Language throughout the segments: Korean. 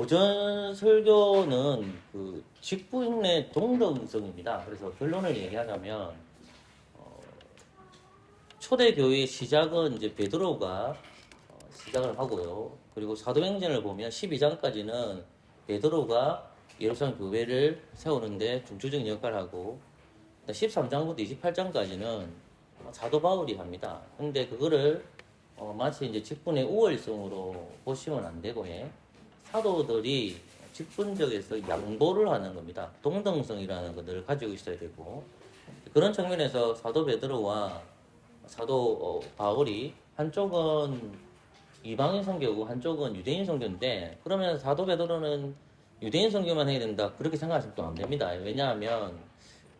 오전 설교는 그 직분의 동등성입니다. 그래서 결론을 얘기하자면 초대교회의 시작은 이제 베드로가 시작을 하고요. 그리고 사도행전을 보면 12장까지는 베드로가 예루살렘 교회를 세우는데 중추적인 역할을 하고 13장부터 28장까지는 사도 바울이 합니다. 근데 그거를 마치 이제 직분의 우월성으로 보시면 안 되고 사도들이 직분적에서 양보를 하는 겁니다. 동등성이라는 것들을 가지고 있어야 되고 그런 측면에서 사도 베드로와 사도 바울이 한쪽은 이방인 선교고 한쪽은 유대인 선교인데 그러면 사도 베드로는 유대인 선교만 해야 된다 그렇게 생각하시면 또 안 됩니다. 왜냐하면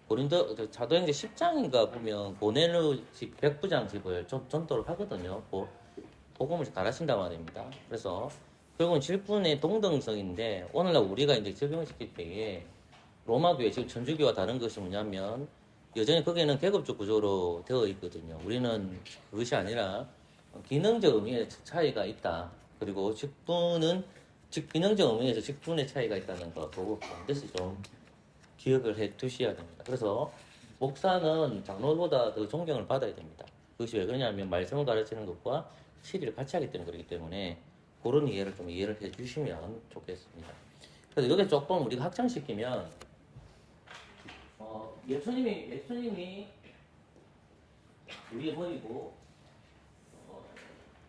고린도 사도행전 10장인가 보면 고넬료 집 백부장 집을 전도를 하거든요. 복음을 잘하신단 말입니다. 그래서 결국은 직분의 동등성인데 오늘날 우리가 이제 적용시킬 때에 로마교회 지금 천주교와 다른 것이 뭐냐면 여전히 거기에는 계급적 구조로 되어 있거든요. 우리는 그것이 아니라 기능적 의미의 차이가 있다. 그리고 직분은 기능적 의미에서 직분의 차이가 있다는 거 그거 반드시 좀 기억을 해 두셔야 됩니다. 그래서 목사는 장로보다 더 존경을 받아야 됩니다. 그것이 왜 그러냐면 말씀을 가르치는 것과 실리를 같이 하기 때문에 그렇기 때문에 그런 이해를 좀 이해를 해 주시면 좋겠습니다. 그래서 여기 조금 우리가 확장시키면 예수님이 우리의 머리고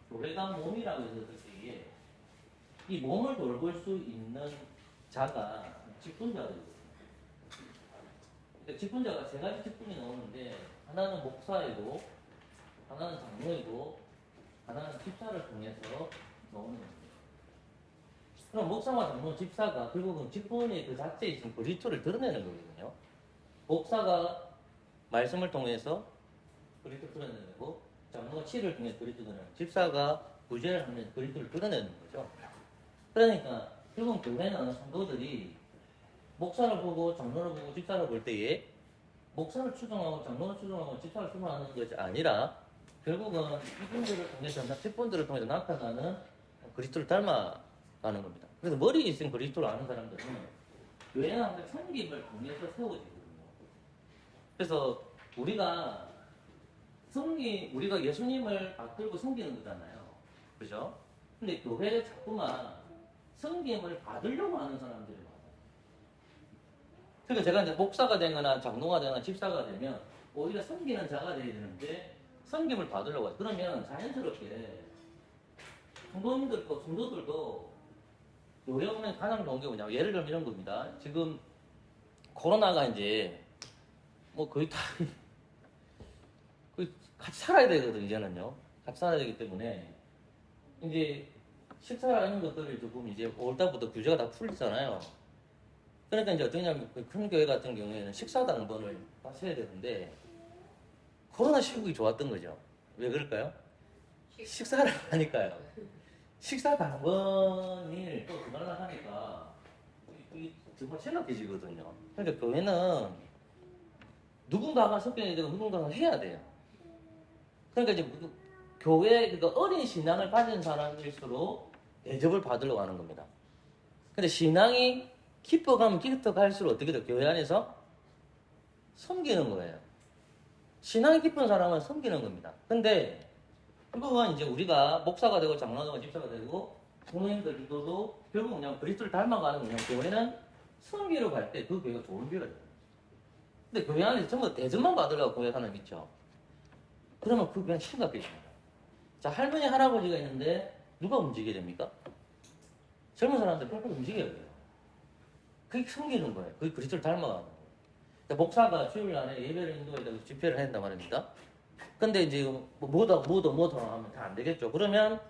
교회가 몸이라고 해서 그렇지 이 몸을 돌볼 수 있는 자가 직분자들이거든요. 직분자가 세 가지 직분이 나오는데 하나는 목사이고 하나는 장로이고 하나는 집사를 통해서 나오는 겁니다. 그럼 목사와 장로, 집사가 결국은 직분의 그 자체에 있는 그리스도를 드러내는 거거든요. 목사가 말씀을 통해서 그리스도를 드러내고 장로가 치를 통해 그리스도를 드러내고 집사가 구제를 하면 그리스도를 드러내는 거죠. 그러니까 결국은 교회는 성도들이 목사를 보고 장로를 보고 집사를 볼 때에 목사를 추종하고 장로를 추종하고 집사를 추종하는 것이 아니라 결국은 이분들을 통해서 직분들을 통해서 나타나는 그리스도를 닮아가는 겁니다. 그래서 머리에 있는 그리스도를 아는 사람들은 교회는 항상 섬김을 통해서 세워지거든요. 그래서 우리가 예수님을 받들고 섬기는 거잖아요. 그죠? 근데 교회에 자꾸만 섬김을 받으려고 하는 사람들이 많아요. 그러니까 제가 이제 목사가 되거나 장로가 되거나 집사가 되면 오히려 섬기는 자가 되어야 되는데 섬김을 받으려고 해요. 그러면 자연스럽게 성도들도 교회 오면 가장 좋은 게 뭐냐면 예를 들면 이런 겁니다. 지금 코로나가 이제 뭐 거의 다 같이 살아야 되거든 이제는요. 같이 살아야 되기 때문에 이제 식사하는 것들을 조금 이제 5월달부터 규제가 다 풀리잖아요. 그러니까 이제 어떠냐면 큰 교회 같은 경우에는 식사 당번을 하셔야 되는데 코로나 시국이 좋았던 거죠. 왜 그럴까요? 식사를 하니까요. 식사 당번을 또 그만을 하니까 이게 정말 심각해지거든요. 그러니까 교회는 누군가가 섞여야 되고 누군가가 해야 돼요. 그러니까 이제 교회 그러니까 어린 신앙을 가진 사람일수록 대접을 받으려고 하는 겁니다. 근데 신앙이 깊어가면 깊어갈수록 어떻게 돼요? 교회 안에서 섬기는 거예요. 신앙이 깊은 사람은 섬기는 겁니다. 근데 그거가 이제 우리가 목사가 되고 장로가 되고 집사가 되고 성도님들도 결국 그냥 그리스도를 닮아가는 그냥 교회는 섬기러 갈 때 그 교회가 좋은 교회가 돼요. 근데 교회 안에서 전부 대접만 받으려고 교회 사람 있죠. 그러면 그 그냥 심각해집니다. 자, 할머니 할아버지가 있는데 누가 움직이게 됩니까? 젊은 사람들 펄펄 움직여야 돼요. 그게 섬기는 거예요. 그게 그리스도를 닮아가는 거예요. 목사가 주일날에 예배를 인도해야 되고 집회를 해야 된단 말입니다. 근데 이제 뭐더 하면 다 안 되겠죠. 그러면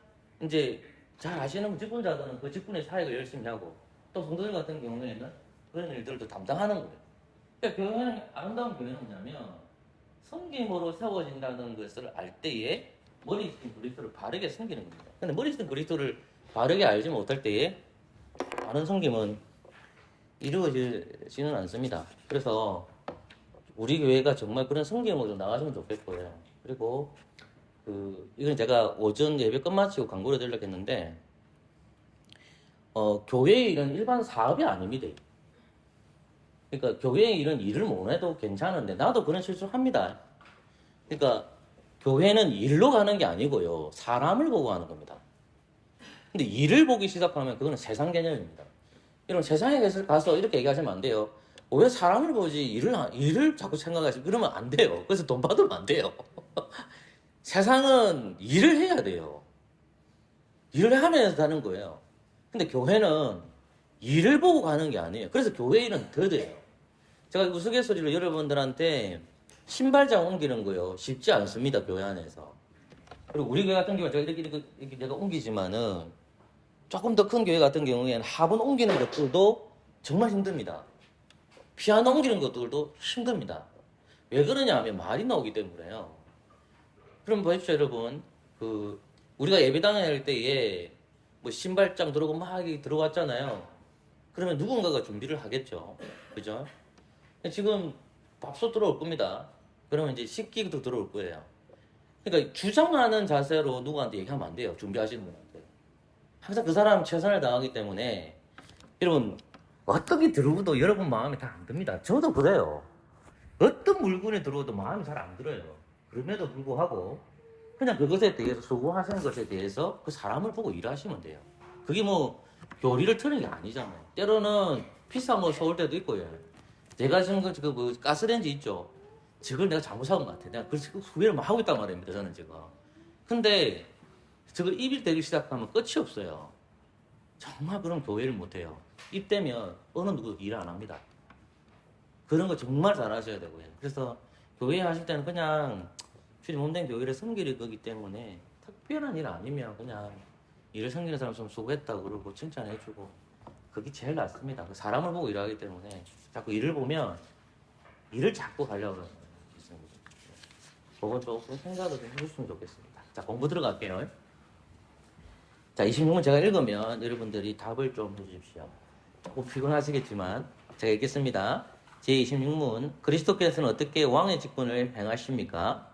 이제 잘 아시는 직분자들은 그 직분의 사역을 열심히 하고 또 성도들 같은 경우에는 그런 일들도 담당하는 거예요. 그러니까 교회는 아름다운 교회는 뭐냐면 섬김으로 세워진다는 것을 알 때에 머리 있는 그리스도를 바르게 섬기는 겁니다. 근데 머리 있는 그리스도를 바르게 알지 못할 때에 많은 섬김은 이루어지지는 않습니다. 그래서 우리 교회가 정말 그런 섬김으로 나가시면 좋겠고요. 그리고 이건 제가 오전 예배 끝마치고 광고를 드리려고 했는데 교회의 일은 일반 사업이 아닙니다. 그러니까 교회의 일은 일을 못 해도 괜찮은데 나도 그런 실수 합니다. 그러니까 교회는 일로 가는 게 아니고요. 사람을 보고 하는 겁니다. 근데 일을 보기 시작하면 그거는 세상 개념입니다. 이런 세상에 가서 이렇게 얘기하시면 안 돼요. 왜 사람을 보지 일을 자꾸 생각하시고 그러면 안 돼요. 그래서 돈 받으면 안 돼요. 세상은 일을 해야 돼요. 일을 하면서 가는 거예요. 근데 교회는 일을 보고 가는 게 아니에요. 그래서 교회 일은 더 돼요. 제가 우스갯소리로 여러분들한테 신발장 옮기는 거요. 쉽지 않습니다. 교회 안에서. 그리고 우리 교회 같은 경우는 제가 이렇게 내가 옮기지만은 조금 더 큰 교회 같은 경우에는 화분 옮기는 것들도 정말 힘듭니다. 피아노 옮기는 것들도 힘듭니다. 왜 그러냐 하면 말이 나오기 때문에요. 그럼 보십시오, 여러분. 우리가 예배 다닐 때에 뭐 신발장 들어오고 막 들어왔잖아요. 그러면 누군가가 준비를 하겠죠. 그죠? 지금 밥솥 들어올 겁니다. 그러면 이제 식기도 들어올 거예요. 그러니까 주장하는 자세로 누구한테 얘기하면 안 돼요. 준비하시는 분한테. 항상 그 사람 최선을 다하기 때문에 여러분 어떤 게 들어오도 여러분 마음에 다 안 듭니다. 저도 그래요. 어떤 물건이 들어오도 마음이 잘 안 들어요. 그럼에도 불구하고 그냥 그것에 대해서 수고하시는 것에 대해서 그 사람을 보고 일하시면 돼요. 그게 뭐 교리를 트는 게 아니잖아요. 때로는 피사 뭐 서울 때도 있고요. 제가 지금 뭐 가스레인지 있죠. 저걸 내가 잘못 사온 것 같아. 내가 그 후회를 막 하고 있단 말입니다. 저는 지금. 근데 저거 입이 되기 시작하면 끝이 없어요. 정말 그런 교회를 못해요. 입되면 어느 누구도 일 안 합니다. 그런 거 정말 잘 하셔야 되고요. 그래서 교회 하실 때는 그냥 주님 몸된 교회를 섬기는 거기 때문에 특별한 일 아니면 그냥 일을 섬기는 사람 좀 수고했다고 그러고 칭찬해주고 그게 제일 낫습니다. 사람을 보고 일하기 때문에 자꾸 일을 보면 일을 자꾸 하려고 있습니다. 그건 조금 생각을 좀 해주시면 좋겠습니다. 자, 공부 들어갈게요. 자, 26문 제가 읽으면 여러분들이 답을 좀 해주십시오. 조금 피곤하시겠지만 제가 읽겠습니다. 제26문 그리스도께서는 어떻게 왕의 직분을 행하십니까?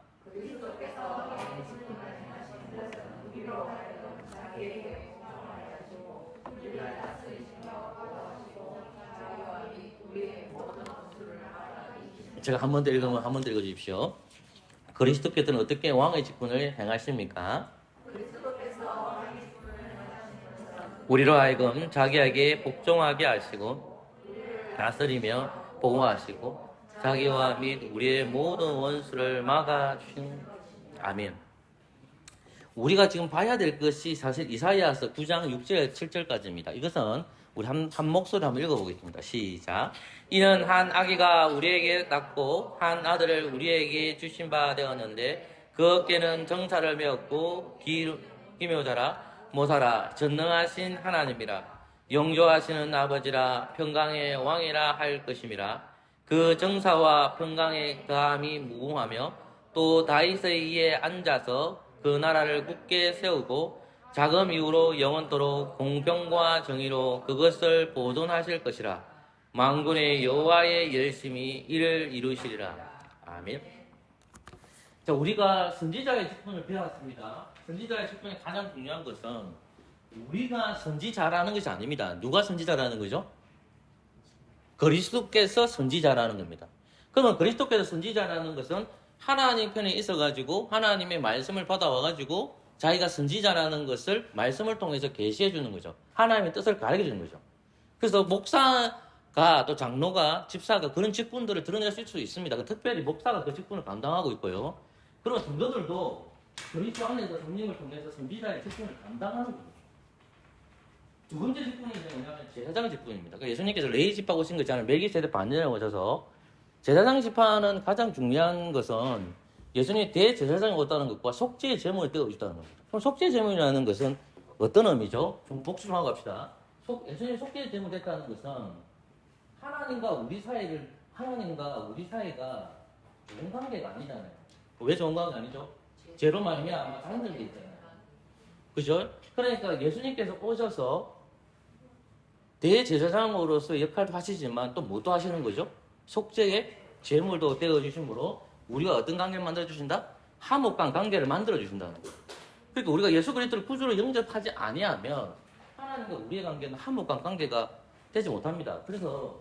제가 한 번 더 읽으면 한 번 더 읽어주십시오. 그리스도께서는 어떻게 왕의 직분을 행하십니까? 우리로 하여금 자기에게 복종하게 하시고 다스리며 보호하시고 자기와 및 우리의 모든 원수를 막아주신 아멘. 우리가 지금 봐야 될 것이 사실 이사야서 9장 6절 7절까지입니다. 이것은 우리 한 목소리 한번 읽어보겠습니다. 시작. 이는 한 아기가 우리에게 낳고 한 아들을 우리에게 주신 바 되었는데 그 어깨는 정사를 메었고 기묘자라 모사라 전능하신 하나님이라 영조하시는 아버지라 평강의 왕이라 할 것임이라. 그 정사와 평강의 거함이 무궁하며 또 다윗의 위에 앉아서 그 나라를 굳게 세우고 자금 이후로 영원토록 공평과 정의로 그것을 보존하실 것이라. 만군의 여호와의 열심히 이를 이루시리라. 아멘. 자, 우리가 선지자의 직분을 배웠습니다. 선지자의 직분이 가장 중요한 것은 우리가 선지자라는 것이 아닙니다. 누가 선지자라는 거죠? 그리스도께서 선지자라는 겁니다. 그러면 그리스도께서 선지자라는 것은 하나님 편에 있어가지고 하나님의 말씀을 받아와가지고 자기가 선지자라는 것을 말씀을 통해서 계시해 주는 거죠. 하나님의 뜻을 가르쳐 주는 거죠. 그래서 목사가 또 장로가 집사가 그런 직분들을 드러낼 수 있습니다. 특별히 목사가 그 직분을 감당하고 있고요. 그리고 성도들도 그리스도 안에서 성령을 통해서 선지자의 직분을 감당하는 겁니다. 두 번째 직분이 뭐냐면 제사장 직분입니다. 그러니까 예수님께서 레위 지파 오신 것이 아니라 멜기세덱 반전에 오셔서 제사장 지파는 가장 중요한 것은 예수님이 대제사장이 왔다는 것과 속죄의 제물을 떼어주셨다는 겁니다. 그럼 속죄의 제물이라는 것은 어떤 의미죠? 좀 복수를 하고 갑시다. 예수님이 속죄의 제물이 됐다는 것은 하나님과 우리 사이가 좋은 관계가 아니잖아요. 왜 좋은 관계가 아니죠? 죄로 말미암아 단절돼 있잖아요. 그죠? 그러니까 예수님께서 오셔서 대제사장으로서 역할도 하시지만 또 뭐도 하시는 거죠? 속죄의 제물도 떼어주심으로 우리가 어떤 관계를 만들어주신다? 화목한 관계를 만들어주신다는 거예요. 그러니까 우리가 예수 그리스도를 구주로 영접하지 아니하면 하나님과 우리의 관계는 한목간 관계가 되지 못합니다. 그래서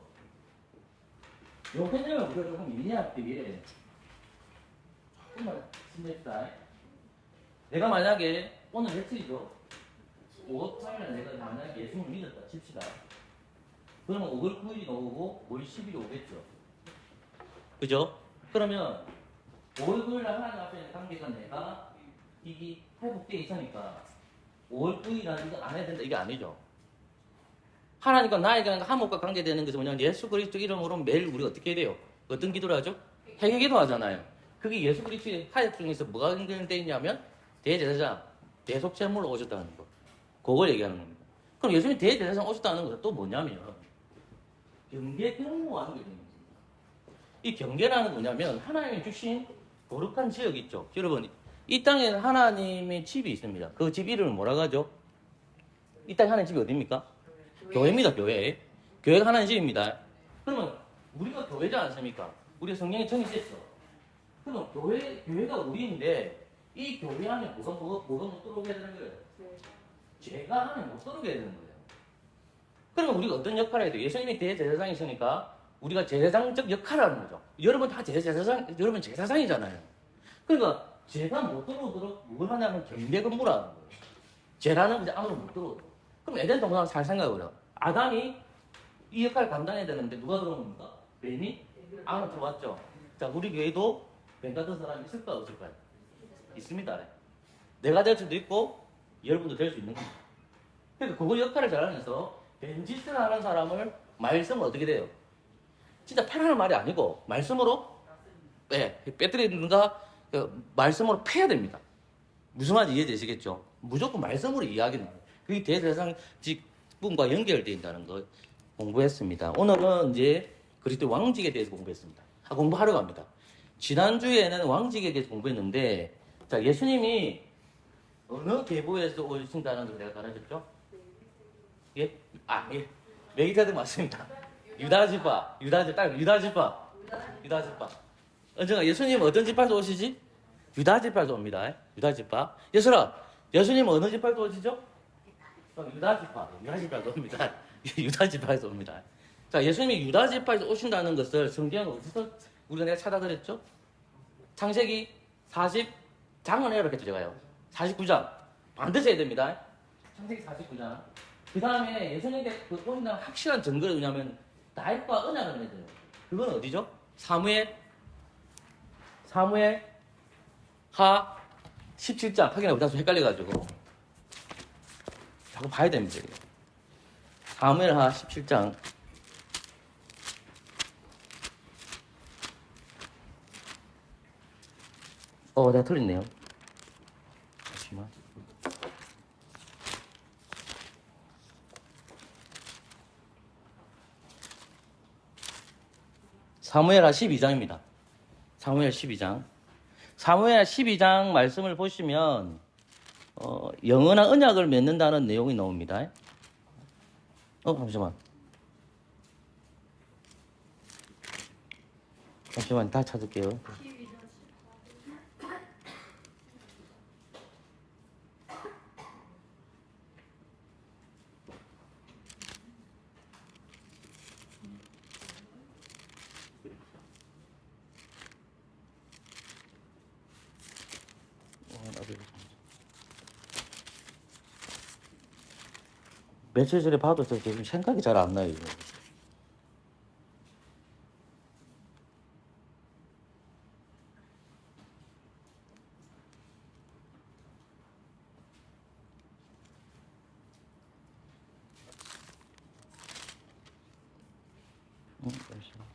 요 개념을 우리가 조금 이해하기 위해 조금만 신냅시다. 내가 만약에 오늘 며칠이죠? 5월 8일에 내가 만약에 예수님을 믿었다 칩시다. 그러면 5월 9일이 나오고 5월 10일이 오겠죠. 그죠? 그러면 5월 9일 날 하나님 앞에 있는 관계가 내가 이게 회복되어 있으니까 5월 9일이라는 이거 안 해야 된다 이게 아니죠. 하나님과 나에게 화목과 관계되는 것은 뭐냐면 예수 그리스도 이름으로 매일 우리 어떻게 해야 돼요? 어떤 기도를 하죠? 행위 기도 하잖아요. 그게 예수 그리스도의 하역 중에서 뭐가 연결되어 있냐면 대제사장, 대속제물로 오셨다는 거. 그걸 얘기하는 겁니다. 그럼 예수님이 대제사장 오셨다는 것은 또 뭐냐면 경계 경무와 연결됩니다. 이 경계라는 뭐냐면 하나님이 주신 거룩한 지역이 있죠. 여러분 이 땅에는 하나님의 집이 있습니다. 그 집 이름을 뭐라고 하죠? 이 땅에 하나님 집이 어디입니까? 교회입니다. 교회. 교회가 하나님 집입니다. 그러면 우리가 교회지 않습니까? 우리가 성령에 정의됐어. 그럼 교회가 우리인데 이 교회 안에 뭐가 못 들어오게 되는 거예요? 죄가 안에 못 들어오게 되는 거예요. 그러면 우리가 어떤 역할을 해야 돼요? 예수님이 대제사장이시니까 우리가 제사장적 역할을 하는 거죠. 여러분 다 여러분 제사장이잖아요. 그러니까 죄가 못 들어오도록 뭘 하냐면 경계 근무를 하는 거예요. 죄라는 것이 안으로 못 들어오도록. 그럼 에덴 동산을 잘 생각해보려. 아담이 이 역할을 감당해야 되는데 누가 들어온 겁니까? 뱀이 안으로 들어왔죠. 자, 우리 교회도 뱀 같은 사람이 있을까 없을까요? 있습니다. 내가 될 수도 있고 여러분도 될 수 있는 겁니다. 그러니까 그 역할을 잘하면서 뱀짓을 하는 사람을 말씀은 어떻게 돼요? 진짜 패라는 말이 아니고 말씀으로 빼뜨리는가 말씀으로 패야 됩니다. 무슨 말인지 이해되시겠죠? 무조건 말씀으로 이야기는 거예요. 그게 대세상 직분과 연결되어 있다는 걸 공부했습니다. 오늘은 이제 그리스도 왕직에 대해서 공부했습니다. 공부하러 갑니다. 지난주에는 왕직에 대해서 공부했는데 자 예수님이 어느 계보에서 오신다는 걸 내가 가르쳤죠? 예? 예. 메기타드 맞습니다. 유다지파. 언젠가 예수님 어떤 지파에서 오시지? 유다지파에서 옵니다. 유다지파. 예수라, 예수님 어느 지파에서 오시죠? 유다지파에서 옵니다. 유다지파에서 옵니다. 자, 예수님이 유다지파에서 오신다는 것을 성경은 어디서 우리가 내가 찾아드렸죠? 창세기 40장을 해석했죠, 제가요. 49장. 반드시 해야 됩니다. 창세기 49장. 그 다음에 예수님께 그 오신다는 확실한 증거가 뭐냐면 나일과 언약을 맺어요. 그건 어디죠? 사무엘 하 17장 확인하고 다소 헷갈려가지고 자꾸 봐야 됩니다. 사무엘 하 17장 내가 틀렸네요. 잠시만. 사무엘하 12장입니다. 사무엘 12장. 사무엘 12장 말씀을 보시면 영원한 언약을 맺는다는 내용이 나옵니다. 잠시만 다 찾을게요. 며칠 전에 봐도 지금 생각이 잘 안 나요. 이거. 잠시만.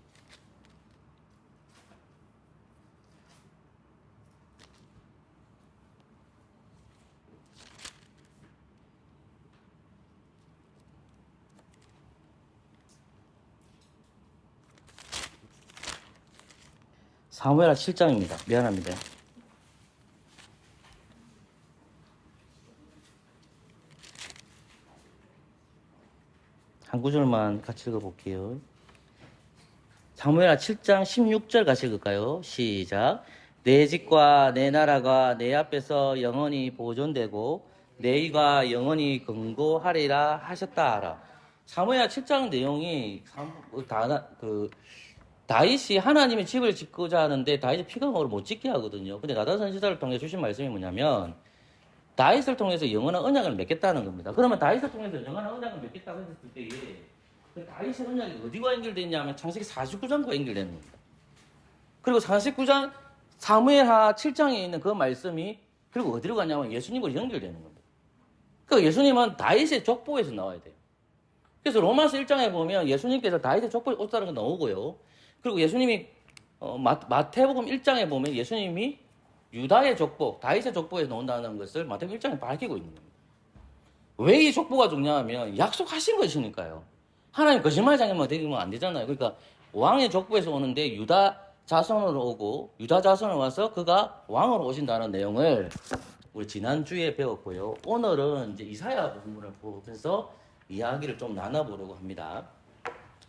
사무엘하 7장입니다. 미안합니다. 한 구절만 같이 읽어볼게요. 사무엘하 7장 16절 같이 읽을까요? 시작. 내 집과 내 나라가 내 앞에서 영원히 보존되고 내가 영원히 근고하리라 하셨다. 사무엘 7장 내용이 다윗이 하나님의 집을 짓고자 하는데 다윗이 피감으로 못 짓게 하거든요. 근데 나단 선지자를 통해 주신 말씀이 뭐냐면 다윗을 통해서 영원한 언약을 맺겠다는 겁니다. 그러면 다윗을 통해서 영원한 언약을 맺겠다고 했을 때에 그 다윗의 언약이 어디와 연결되냐면 창세기 49장과 연결되는 겁니다. 그리고 49장 사무엘하 7장에 있는 그 말씀이 그리고 어디로 가냐면 예수님으로 연결되는 겁니다. 그 예수님은 다윗의 족보에서 나와야 돼요. 그래서 로마서 1장에 보면 예수님께서 다윗의 족보에 오셨다는 거 나오고요. 그리고 예수님이 마태복음 1장에 보면 예수님이 유다의 족보, 다윗의 족보에 나온다는 것을 마태복음 1장에 밝히고 있는 겁니다. 왜 이 족보가 중요하면 약속하신 것이니까요. 하나님 거짓말장애만 되면 안 되잖아요. 그러니까 왕의 족보에서 오는데 유다 자손으로 오고 유다 자손으로 와서 그가 왕으로 오신다는 내용을 우리 지난주에 배웠고요. 오늘은 이제 이사야 부분을 보면서 이야기를 좀 나눠보려고 합니다.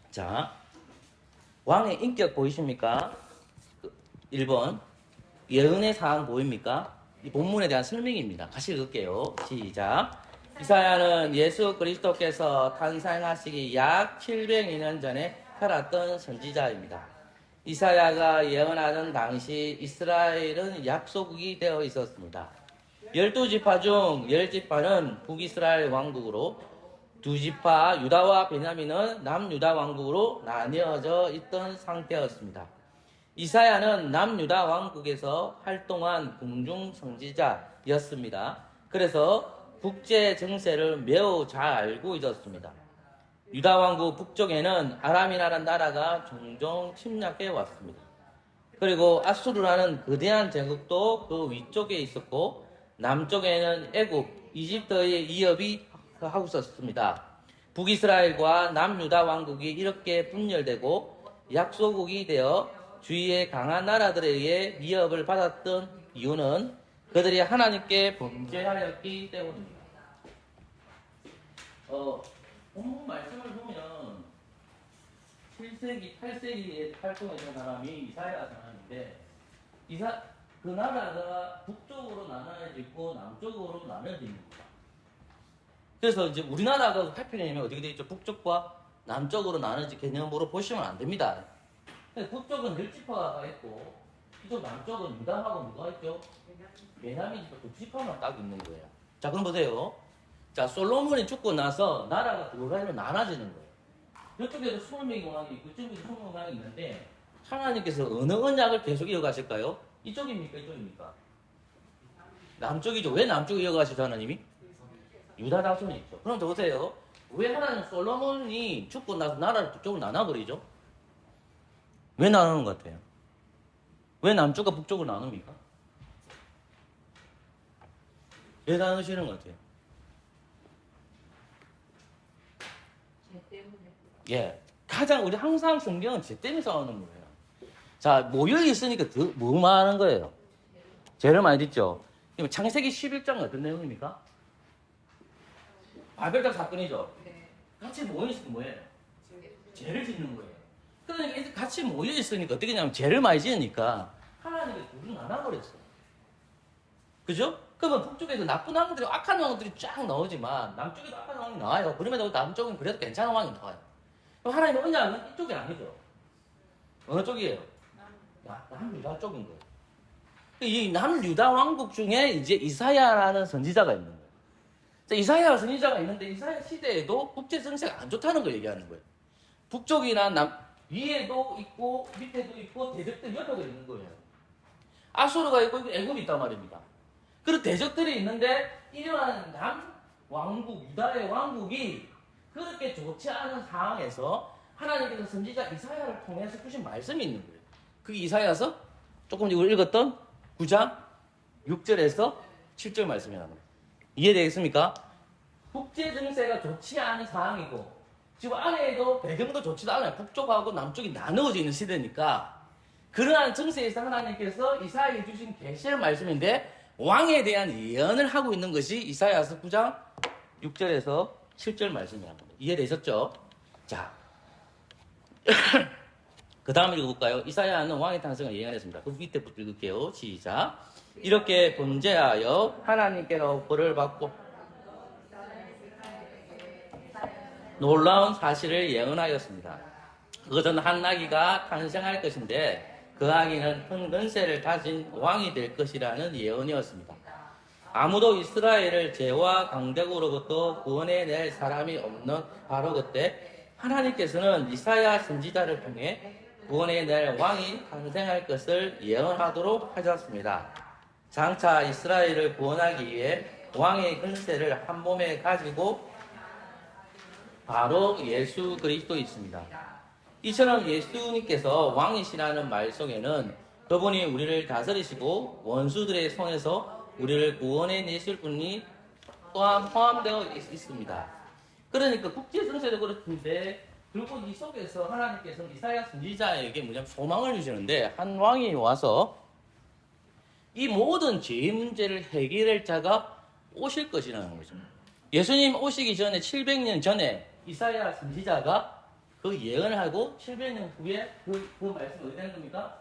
자, 왕의 인격 보이십니까? 1번 예언의 사항 보입니까? 이 본문에 대한 설명입니다. 같이 읽을게요. 시작. 이사야는 예수 그리스도께서 탄생하시기 약 700년 전에 살았던 선지자입니다. 이사야가 예언하던 당시 이스라엘은 약속이 되어 있었습니다. 12지파 중 10지파는 북이스라엘 왕국으로 2지파 유다와 베냐민은 남유다 왕국으로 나뉘어져 있던 상태였습니다. 이사야는 남유다 왕국에서 활동한 궁중 선지자였습니다. 그래서 국제 정세를 매우 잘 알고 있었습니다. 유다 왕국 북쪽에는 아람이라는 나라가 종종 침략해 왔습니다. 그리고 아수르라는 거대한 제국도 그 위쪽에 있었고 남쪽에는 애굽, 이집트의 위협이 하고 있었습니다. 북이스라엘과 남유다 왕국이 이렇게 분열되고 약소국이 되어 주위의 강한 나라들에 의해 위협을 받았던 이유는 그들이 하나님께 범죄하였기 때문입니다. 본문 말씀을 보면 7세기, 8세기에 활동했던 사람이 이사야 사람인데 그 나라가 북쪽으로 나눠져 있고 남쪽으로 나눠져 있습니다. 그래서 이제 우리나라가 8편이면 어떻게 되어 있죠? 북쪽과 남쪽으로 나눠진 개념으로 보시면 안 됩니다. 북쪽은 10지파가 있고 이쪽 남쪽은 유다하고 누가 있죠? 베냐민 지파 2지파만 딱 있는 거예요. 자, 그럼 보세요. 자, 솔로몬이 죽고 나서 나라가 두 가지로 나눠지는 거예요. 이쪽에도 20명의 왕이 있고 이쪽에도 20명의 왕이 있는데 하나님께서 어느 언약을 계속 이어가실까요? 이쪽입니까? 이쪽입니까? 남쪽이죠. 왜 남쪽을 이어가시죠, 하나님이? 유다 자손이 있죠. 그럼 더 보세요. 왜 하나님 솔로몬이 죽고 나서 나라를 두 쪽으로 나눠버리죠? 왜 나누는 것 같아요? 왜 남쪽과 북쪽으로 나눕니까? 왜 나누시는 것 같아요? 예. 가장 우리 항상 성경은 죄 때문에 싸우는 거예요. 자, 모여있으니까 뭐 말하는 거예요? 죄를 많이 짓죠. 창세기 11장 어떤 내용입니까? 바벨탑 사건이죠. 같이 모여있으니까 뭐예요? 죄를 짓는 거예요. 그러니까 같이 모여있으니까 어떻게 하냐면 죄를 많이 지으니까 하나님이 둘을 나눠버렸어요. 그죠? 그러면 북쪽에도 나쁜 왕들이 악한 왕들이 쫙 나오지만 남쪽에도 악한 왕이 나와요. 그럼에도 남쪽은 그래도 괜찮은 왕이 나와요. 그럼 하나님의 언약은 이쪽이 아니죠. 어느 쪽이에요? 남유다 쪽인 거예요. 이 남유다 왕국 중에 이제 이사야라는 선지자가 있는 거예요. 이사야 선지자가 있는데 이사야 시대에도 국제 정세가 안 좋다는 걸 얘기하는 거예요. 북쪽이나 위에도 있고 밑에도 있고 대적들이 여러 개 있는 거예요. 아수르가 있고 애굽이 있단 말입니다. 그리고 대적들이 있는데 이러한 남왕국, 유다의 왕국이 그렇게 좋지 않은 상황에서 하나님께서 선지자 이사야를 통해서 주신 말씀이 있는 거예요. 그게 이사야서 조금 전에 읽었던 9장 6절에서 7절 말씀이라는 거예요. 이해되겠습니까? 국제 정세가 좋지 않은 상황이고 지금 안에도 배경도 좋지도 않아요. 북쪽하고 남쪽이 나누어져 있는 시대니까 그러한 정세에서 하나님께서 이사야에게 주신 계시의 말씀인데 왕에 대한 예언을 하고 있는 것이 이사야서 9장 6절에서 7절 말씀이라는 겁니다. 이해되셨죠? 자, 그 다음에 읽어볼까요? 이사야는 왕의 탄생을 예언했습니다. 그 밑에부터 읽을게요. 시작. 이렇게 범죄하여 하나님께로 벌을 받고 놀라운 사실을 예언하였습니다. 그것은 한 아기가 탄생할 것인데 그 아기는 큰 권세를 가진 왕이 될 것이라는 예언이었습니다. 아무도 이스라엘을 죄와 강대국으로부터 구원해낼 사람이 없는 바로 그때 하나님께서는 이사야 선지자를 통해 구원해낼 왕이 탄생할 것을 예언하도록 하셨습니다. 장차 이스라엘을 구원하기 위해 왕의 권세를 한 몸에 가지고 바로 예수 그리스도이십니다. 이처럼 예수님께서 왕이시라는 말 속에는 그분이 우리를 다스리시고 원수들의 손에서 우리를 구원해 내실 분이 또한 포함되어 있습니다. 그러니까 국제 정세도 그렇던데 그리고 이 속에서 하나님께서 이사야 선지자에게 뭐냐면 소망을 주시는데 한 왕이 와서 이 모든 죄의 문제를 해결할 자가 오실 것이라는 거죠. 예수님 오시기 전에 700년 전에 이사야 선지자가 그 예언을 하고 700년 후에 그 말씀이 어디 되는 겁니까?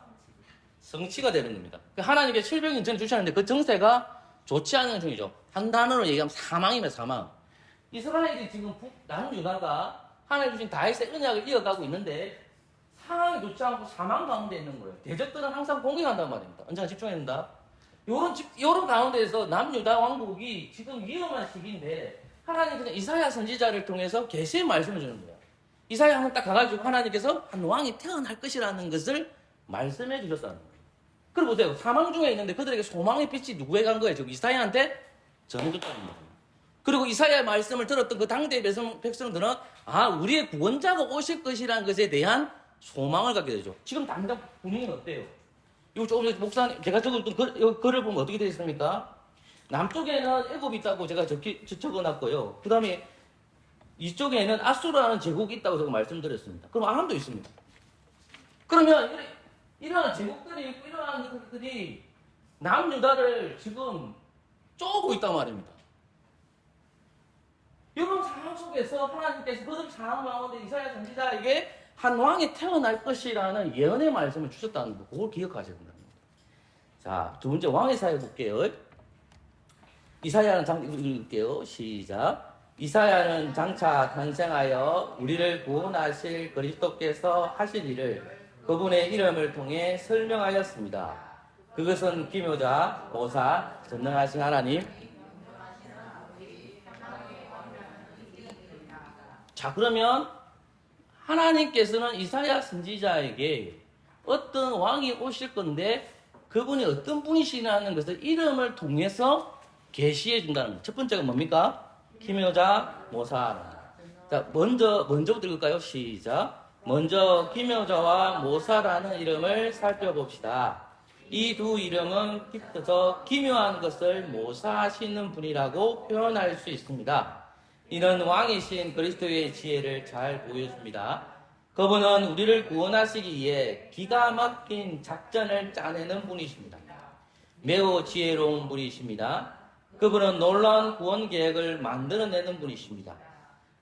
성취가 되는 겁니다. 하나님께서 700년 전에 주셨는데 그 정세가 좋지 않은 중이죠. 한 단어로 얘기하면 사망이면 사망. 이스라엘이 지금 남유다가 하나님 주신 다윗의 언약을 이어가고 있는데 상황이 좋지 않고 사망 가운데 있는 거예요. 대적들은 항상 공격한단 말입니다. 언제나 집중해야 된다. 요런 가운데에서 남유다 왕국이 지금 위험한 시기인데 하나님께서 이사야 선지자를 통해서 계시의 말씀을 주는 거예요. 이사야 한번 딱 가가지고 하나님께서 한 왕이 태어날 것이라는 것을 말씀해 주셨다는 거예요. 그리고 보세요. 사망 중에 있는데 그들에게 소망의 빛이 누구에 간 거예요? 지금 이사야한테 전해줬다는 거예요. 그리고 이사야의 말씀을 들었던 그 당대의 백성들은 우리의 구원자가 오실 것이라는 것에 대한 소망을 갖게 되죠. 지금 당장 분위기는 어때요? 이거 조금 전에 목사님, 제가 적었던 글을 보면 어떻게 되어 있습니까? 남쪽에는 애굽이 있다고 제가 적어놨고요. 그 다음에 이쪽에는 아수르라는 제국이 있다고 제가 말씀드렸습니다. 그럼 아람도 있습니다. 그러면 이러한 제국들이 있고 이러한 것들이 남유다를 지금 쪼고 있단 말입니다. 이런 상황 속에서 하나님께서 그들 상황 가운데 이사야 선지자에게 한 왕이 태어날 것이라는 예언의 말씀을 주셨다는 거, 그걸 기억하셔야 된다는 겁니다. 자, 두 번째 왕의 사회 볼게요. 이사야는 읽을게요. 시작. 이사야는 장차 탄생하여 우리를 구원하실 그리스도께서 하실 일을 그분의 이름을 통해 설명하였습니다. 그것은 기묘자, 보사, 전능하신 하나님. 자, 그러면 하나님께서는 이사야 선지자에게 어떤 왕이 오실 건데 그분이 어떤 분이시라는 것을 이름을 통해서 계시해 준다는 거예요. 첫 번째가 뭡니까? 기묘자, 모사. 자, 먼저부터 읽을까요? 시작. 먼저 기묘자와 모사라는 이름을 살펴봅시다. 이 두 이름은 깊어서 기묘한 것을 모사하시는 분이라고 표현할 수 있습니다. 이는 왕이신 그리스도의 지혜를 잘 보여줍니다. 그분은 우리를 구원하시기 위해 기가 막힌 작전을 짜내는 분이십니다. 매우 지혜로운 분이십니다. 그분은 놀라운 구원 계획을 만들어내는 분이십니다.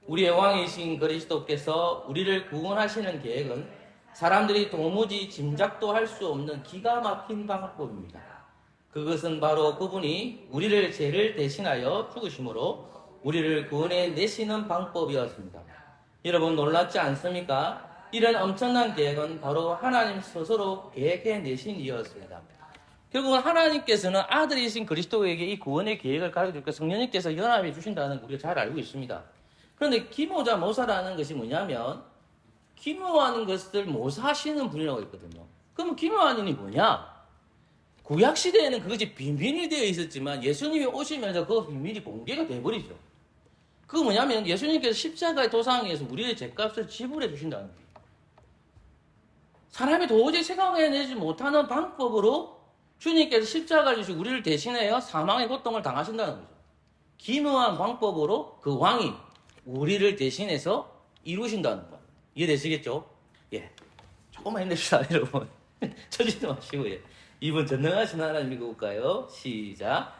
우리의 왕이신 그리스도께서 우리를 구원하시는 계획은 사람들이 도무지 짐작도 할 수 없는 기가 막힌 방법입니다. 그것은 바로 그분이 우리를 죄를 대신하여 죽으심으로 우리를 구원해 내시는 방법이었습니다. 여러분 놀랍지 않습니까? 이런 엄청난 계획은 바로 하나님 스스로 계획해 내신 일이었습니다. 결국은 하나님께서는 아들이신 그리스도에게 이 구원의 계획을 가르쳐주고 성령님께서 연합해 주신다는 걸 우리가 잘 알고 있습니다. 그런데 기묘자 모사라는 것이 뭐냐면 기묘한 것을 모사하시는 분이라고 했거든요. 그러면 기묘한 일이 뭐냐? 구약시대에는 그것이 비밀이 되어 있었지만 예수님이 오시면서 그 비밀이 공개가 돼버리죠. 그거 뭐냐면 예수님께서 십자가의 도상에서 우리의 죄값을 지불해 주신다는 거예요. 사람이 도저히 생각해내지 못하는 방법으로 주님께서 십자가를 지시고 우리를 대신하여 사망의 고통을 당하신다는 거죠. 기묘한 방법으로 그 왕이 우리를 대신해서 이루신다는 거예요. 이해되시겠죠? 예. 조금만 힘냅시다, 여러분. 처지지 마시고, 예. 이번 전능하신 하나님 읽어볼까요? 시작.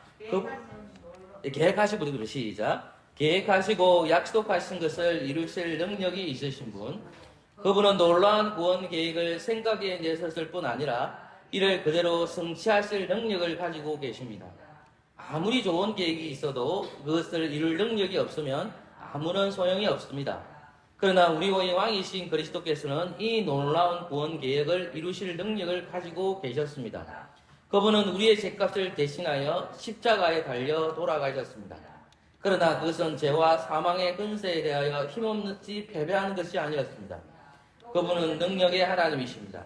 계획하시고, 그리고 시작. 계획하시고 약속하신 것을 이루실 능력이 있으신 분. 그분은 놀라운 구원 계획을 생각해 내셨을 뿐 아니라 이를 그대로 성취하실 능력을 가지고 계십니다. 아무리 좋은 계획이 있어도 그것을 이룰 능력이 없으면 아무런 소용이 없습니다. 그러나 우리의 왕이신 그리스도께서는 이 놀라운 구원 계획을 이루실 능력을 가지고 계셨습니다. 그분은 우리의 죄값을 대신하여 십자가에 달려 돌아가셨습니다. 그러나 그것은 죄와 사망의 근세에 대하여 힘없이 패배하는 것이 아니었습니다. 그분은 능력의 하나님이십니다.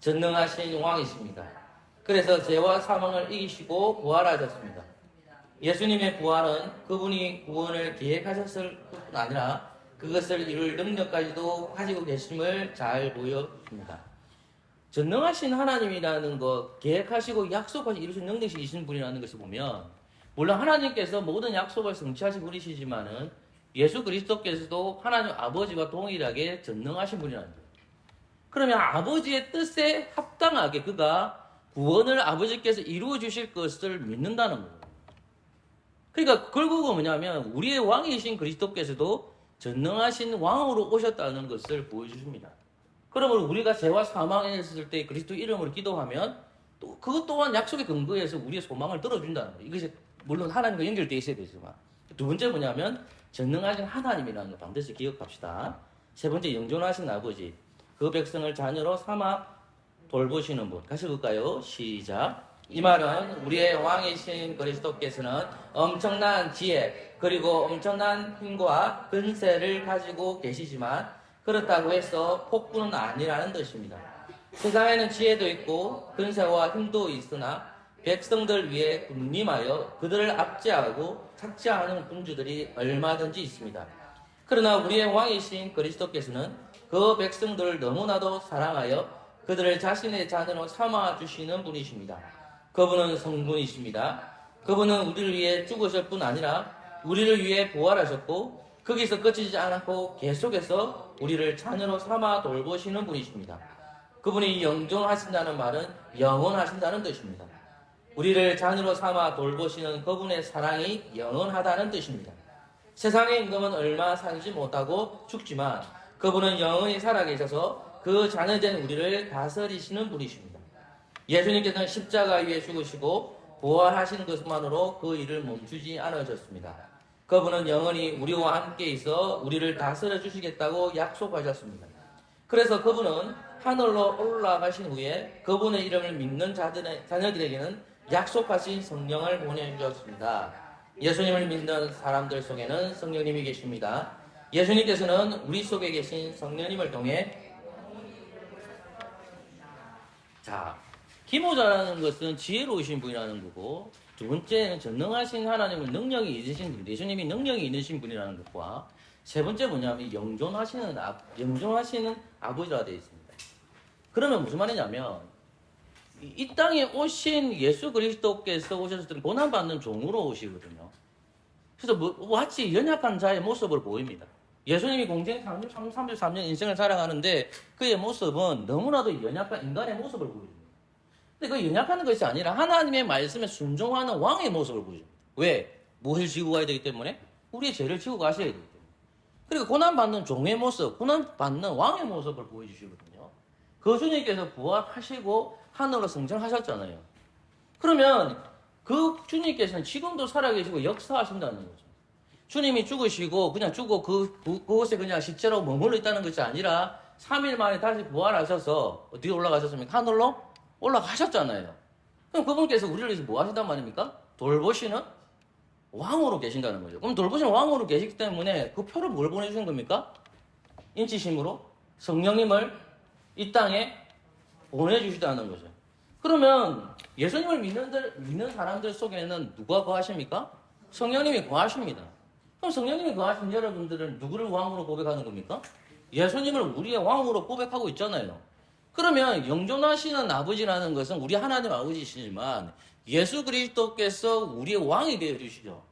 전능하신 왕이십니다. 그래서 죄와 사망을 이기시고 부활하셨습니다. 예수님의 부활은 그분이 구원을 계획하셨을 뿐 아니라 그것을 이룰 능력까지도 가지고 계심을 잘 보여줍니다. 전능하신 하나님이라는 것, 계획하시고 약속하시 이루신 능력이 있으신 분이라는 것을 보면, 물론 하나님께서 모든 약속을 성취하신 분이시지만은 예수 그리스도께서도 하나님 아버지와 동일하게 전능하신 분이라는 거예요. 그러면 아버지의 뜻에 합당하게 그가 구원을 아버지께서 이루어 주실 것을 믿는다는 거예요. 그러니까 결국은 뭐냐면 우리의 왕이신 그리스도께서도 전능하신 왕으로 오셨다는 것을 보여주십니다. 그러면 우리가 죄와 사망에 있을 때 그리스도 이름으로 기도하면 또 그것 또한 약속의 근거에서 우리의 소망을 들어준다는 거예요. 이것이 물론 하나님과 연결되어 있어야 되지만, 두 번째 뭐냐면 전능하신 하나님이라는 거 반드시 기억합시다. 세 번째, 영존하신 아버지, 그 백성을 자녀로 삼아 돌보시는 분. 같이 볼까요? 시작. 이 말은 우리의 왕이신 그리스도께서는 엄청난 지혜 그리고 엄청난 힘과 근세를 가지고 계시지만 그렇다고 해서 폭군은 아니라는 뜻입니다. 세상에는 지혜도 있고 근세와 힘도 있으나 백성들 위해 군림하여 그들을 압제하고 착취하는 군주들이 얼마든지 있습니다. 그러나 우리의 왕이신 그리스도께서는 그 백성들을 너무나도 사랑하여 그들을 자신의 자녀로 삼아주시는 분이십니다. 그분은 성군이십니다. 그분은 우리를 위해 죽으실 뿐 아니라 우리를 위해 부활하셨고 거기서 끝이지 않고 계속해서 우리를 자녀로 삼아 돌보시는 분이십니다. 그분이 영존하신다는 말은 영원하신다는 뜻입니다. 우리를 자녀로 삼아 돌보시는 그분의 사랑이 영원하다는 뜻입니다. 세상의 임금은 얼마 살지 못하고 죽지만 그분은 영원히 살아계셔서 그 자녀된 우리를 다스리시는 분이십니다. 예수님께서는 십자가 위에 죽으시고 부활하시는 것만으로 그 일을 멈추지 않으셨습니다. 그분은 영원히 우리와 함께 있어 우리를 다스려 주시겠다고 약속하셨습니다. 그래서 그분은 하늘로 올라가신 후에 그분의 이름을 믿는 자녀들에게는 약속하신 성령을 보내주셨습니다. 예수님을 믿는 사람들 속에는 성령님이 계십니다. 예수님께서는 우리 속에 계신 성령님을 통해 기모자라는 것은 지혜로우신 분이라는 거고, 두 번째는 전능하신 하나님은 능력이 있으신 분, 예수님이 능력이 있으신 분이라는 것과, 세 번째 뭐냐면 영존하시는 아버지라 되어 있습니다. 그러면 무슨 말이냐면 이 땅에 오신 예수 그리스도께서 오셨을 때는 고난받는 종으로 오시거든요. 그래서 마치 연약한 자의 모습을 보입니다. 예수님이 공생 33년 인생을 살아가는데 그의 모습은 너무나도 연약한 인간의 모습을 보여줍니다. 근데 그 연약한 것이 아니라 하나님의 말씀에 순종하는 왕의 모습을 보여줍니다. 왜? 무엇을 지고 가야 되기 때문에? 우리의 죄를 지고 가셔야 되기 때문에. 그리고 고난받는 종의 모습, 고난받는 왕의 모습을 보여주시거든요. 그 주님께서 부활하시고 하늘로 승천하셨잖아요. 그러면 그 주님께서는 지금도 살아계시고 역사하신다는 거죠. 주님이 죽으시고 그냥 죽고 그곳에 그냥 시체로 머물러 있다는 것이 아니라 3일 만에 다시 부활하셔서 어디에 올라가셨습니까? 하늘로 올라가셨잖아요. 그럼 그분께서 우리를 위해서 뭐 하신단 말입니까? 돌보시는 왕으로 계신다는 거죠. 그럼 돌보시는 왕으로 계시기 때문에 그 표를 뭘 보내주신 겁니까? 인치심으로 성령님을 이 땅에 보내주시다는 거죠. 그러면 예수님을 믿는 사람들 속에는 누가 거하십니까? 성령님이 거하십니다. 그럼 성령님이 거하신 여러분들은 누구를 왕으로 고백하는 겁니까? 예수님을 우리의 왕으로 고백하고 있잖아요. 그러면 영존하시는 아버지라는 것은 우리 하나님 아버지시지만 예수 그리스도께서 우리의 왕이 되어주시죠.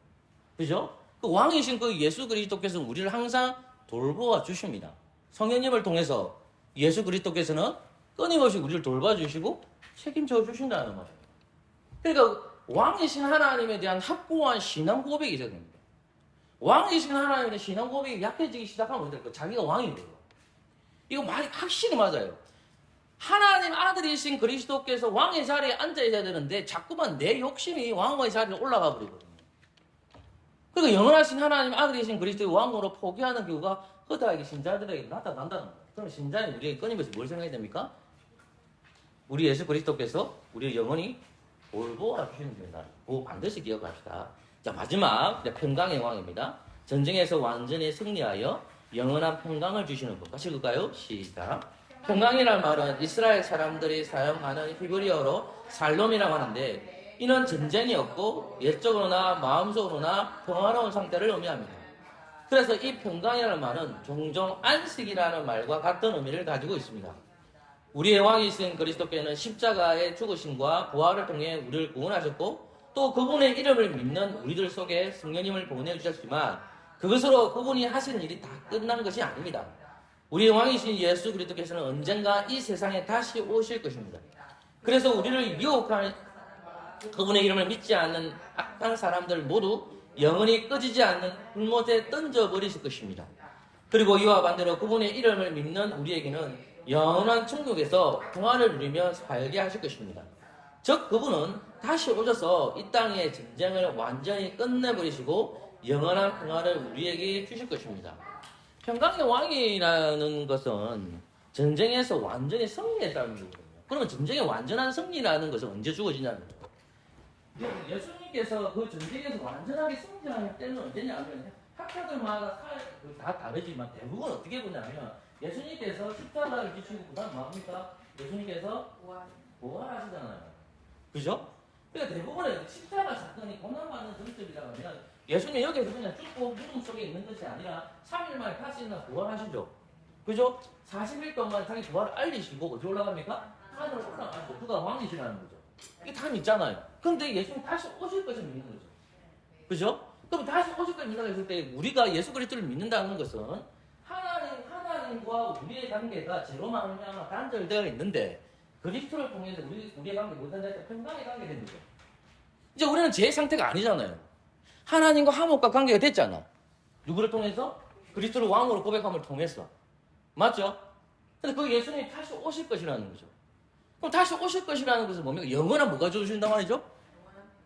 그죠? 그 왕이신 그 예수 그리스도께서 우리를 항상 돌보아 주십니다. 성령님을 통해서 예수 그리스도께서는 끊임없이 우리를 돌봐주시고 책임져 주신다는 말이에요. 그러니까 왕이신 하나님에 대한 확고한 신앙 고백이 있어야 됩니다. 왕이신 하나님에 대한 신앙 고백이 약해지기 시작하면 어떨 거예요? 자기가 왕이 돼요. 이거 말이 확실히 맞아요. 하나님 아들이신 그리스도께서 왕의 자리에 앉아 있어야 되는데 자꾸만 내 욕심이 왕의 자리에 올라가 버리거든요. 그러니까 영원하신 하나님 아들이신 그리스도의 왕으로 포기하는 경우가 허다하게 신자들에게 나타난다는 거예요. 그럼 신자는 우리에게 끊임없이 뭘 생각해야 됩니까? 우리 예수 그리스도께서 우리의 영원히 보호해 주시는 분이다. 그거 반드시 기억합시다. 자, 마지막 평강의 왕입니다. 전쟁에서 완전히 승리하여 영원한 평강을 주시는 분. 같이 읽을까요? 시작. 평강이라는 말은 이스라엘 사람들이 사용하는 히브리어로 살롬이라고 하는데, 이는 전쟁이 없고 옛적으로나 마음속으로나 평화로운 상태를 의미합니다. 그래서 이 평강이라는 말은 종종 안식이라는 말과 같은 의미를 가지고 있습니다. 우리의 왕이신 그리스도께는 십자가의 죽으심과 부활을 통해 우리를 구원하셨고, 또 그분의 이름을 믿는 우리들 속에 성령님을 보내주셨지만, 그것으로 그분이 하신 일이 다 끝난 것이 아닙니다. 우리의 왕이신 예수 그리스도께서는 언젠가 이 세상에 다시 오실 것입니다. 그래서 우리를 유혹하는 그분의 이름을 믿지 않는 악한 사람들 모두 영원히 꺼지지 않는 불못에 던져버리실 것입니다. 그리고 이와 반대로 그분의 이름을 믿는 우리에게는 영원한 천국에서 평화를 누리며 살게 하실 것입니다. 즉 그분은 다시 오셔서 이 땅의 전쟁을 완전히 끝내버리시고 영원한 평화를 우리에게 주실 것입니다. 평강의 왕이라는 것은 전쟁에서 완전히 승리했다는 거거든요. 그러면 전쟁의 완전한 승리라는 것은 언제 주어지냐는 거죠. 예수님께서 그 전쟁에서 완전하게 승리하는 때는 언제냐면, 학자들마다 다 다르지만 대부분 어떻게 보냐면, 예수님께서 십자가를 지시고 그다음 뭐합니까? 예수님께서 부활하시잖아요. 그죠? 그러니까 대부분의 십자가 사건이 고난받는 전점이라고 하면, 예수님 여기에서 그냥 죽고 무덤 속에 있는 것이 아니라 3일 만에 다시 부활하시죠. 그죠? 40일 동안 자기 부활을 알리시고 어디 올라갑니까? 하늘을 올라가시고 그가 왕이시라는 거죠. 이게 다 믿잖아요. 근데 예수님 다시 오실 것을 믿는 거죠. 그죠? 그럼 다시 오실 것을 믿는다고 했을 때 우리가 예수 그리스도를 믿는다는 것은 하나님과 우리의 관계가 제로만 하면 단절되어 있는데, 그리스도를 통해서 우리의 관계 모든 자 평강의 관계가 되는 거죠. 이제 우리는 제 상태가 아니잖아요. 하나님과 화목과 관계가 됐잖아. 누구를 통해서? 그리스도를 왕으로 고백함을 통해서. 맞죠? 근데 그 예수님이 다시 오실 것이라는 거죠. 그럼 다시 오실 것이라는 것은 뭡니까? 영원한 뭐가 주어진단 말이죠?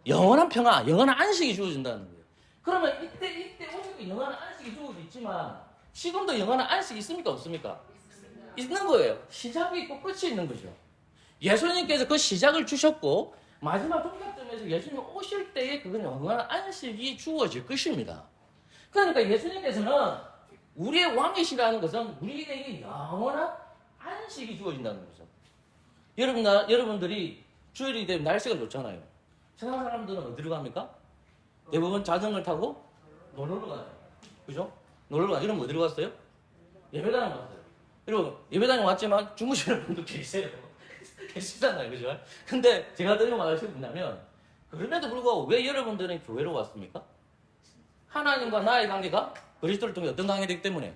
영원한 평화, 영원한 안식이 주어진다는 거예요. 그러면 이때 오실 때 영원한 안식이 주어져 있지만, 지금도 영원한 안식이 있습니까? 없습니까? 있는 거예요. 시작이 있고 끝이 있는 거죠. 예수님께서 그 시작을 주셨고, 마지막 종착점에서 예수님 오실 때에 그건 영원한 안식이 주어질 것입니다. 그러니까 예수님께서는 우리의 왕이시라는 것은 우리에게 영원한 안식이 주어진다는 거죠. 여러분들이 주일이 되면 날씨가 좋잖아요. 세상 사람들은 어디로 갑니까? 대부분 자전거를 타고 놀러 가요. 그죠? 놀러 가요. 여러분 어디로 갔어요? 예배당 갔어요. 그리고 예배당에 왔지만 주무시는 분도 계세요. 계시잖아요. 그죠? 근데 제가 드리고 말할 수 있냐면, 그럼에도 불구하고 왜 여러분들은 교회로 왔습니까? 하나님과 나의 관계가 그리스도를 통해 어떤 관계가 되기 때문에?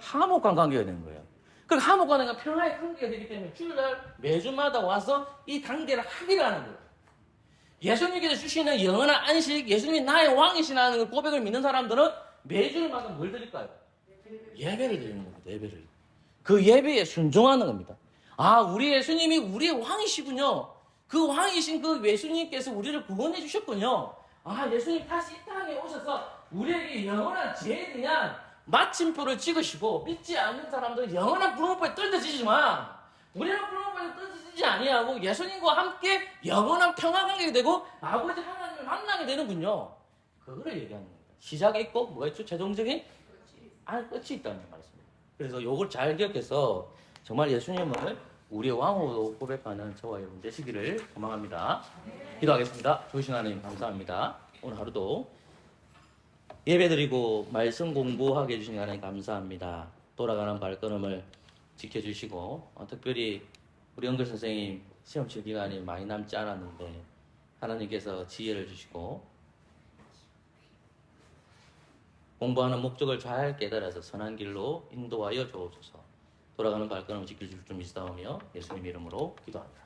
화목한 관계가 되는 거예요. 그 화목한 관계가 평화의 관계가 되기 때문에 주일날 매주마다 와서 이 관계를 하기를 하는 거예요. 예수님께서 주시는 영원한 안식, 예수님이 나의 왕이시라는 걸 고백을 믿는 사람들은 매주마다 뭘 드릴까요? 예배를 드리는 겁니다. 예배를. 그 예배에 순종하는 겁니다. 아, 우리 예수님이 우리의 왕이시군요. 그 왕이신 그 예수님께서 우리를 구원해 주셨군요. 아, 예수님 다시 이 땅에 오셔서 우리에게 영원한 죄에 대한 마침표를 찍으시고, 믿지 않는 사람들은 영원한 불못에 던져지지만, 우리는 불못에 던져지지 아니하고 예수님과 함께 영원한 평화 관계가 되고 아버지 하나님을 만나게 되는군요. 그거를 얘기하는 겁니다. 시작이 있고 뭐가 있죠? 최종적인 끝이 있다는 말씀입니다. 그래서 이걸 잘 기억해서 정말 예수님을 우리의 왕으로 고백하는 저와 여러분 되시기를 소망합니다. 기도하겠습니다. 좋으신 하나님 감사합니다. 오늘 하루도 예배드리고 말씀 공부하게 해주신 하나님 감사합니다. 돌아가는 발걸음을 지켜주시고, 특별히 우리 연글 선생님 시험 칠 기간이 많이 남지 않았는데 하나님께서 지혜를 주시고 공부하는 목적을 잘 깨달아서 선한 길로 인도하여 주옵소서. 돌아가는 발걸음을 지켜줄 줄 믿사오며 예수님 이름으로 기도합니다.